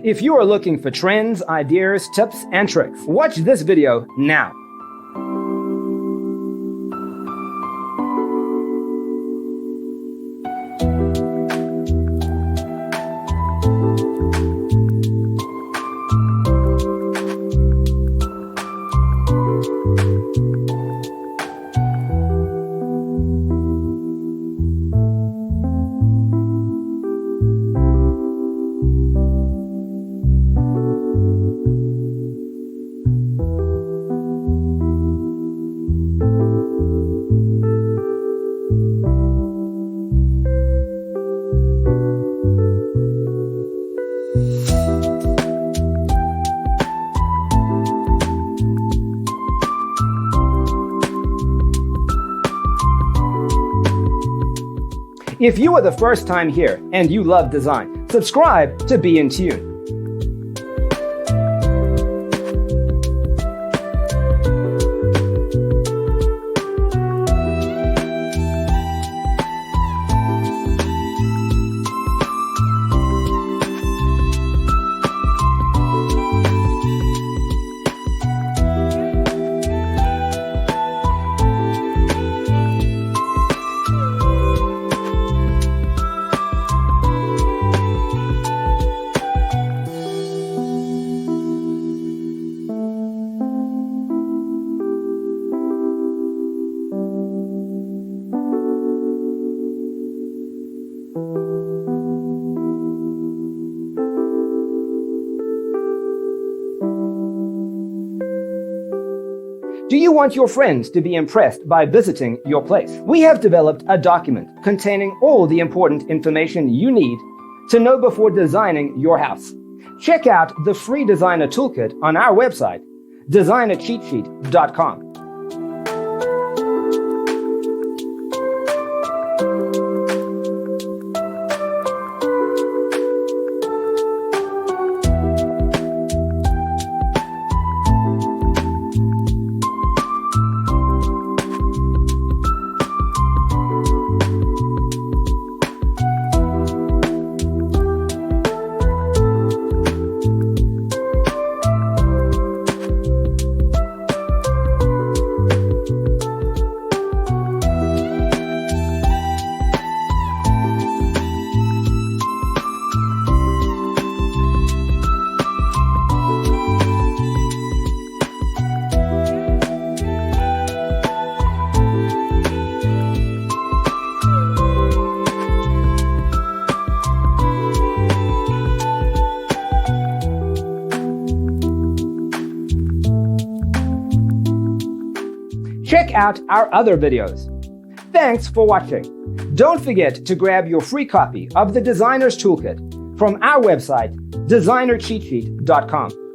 If you are looking for trends, ideas, tips, and tricks, watch this video now. If you are the first time here and you love design, subscribe to Be in Tune. Do you want your friends to be impressed by visiting your place? We have developed a document containing all the important information you need to know before designing your house. Check out the free designer toolkit on our website, designercheatsheet.com. Check out our other videos. Thanks for watching. Don't forget to grab your free copy of the Designer's Toolkit from our website, designercheatsheet.com.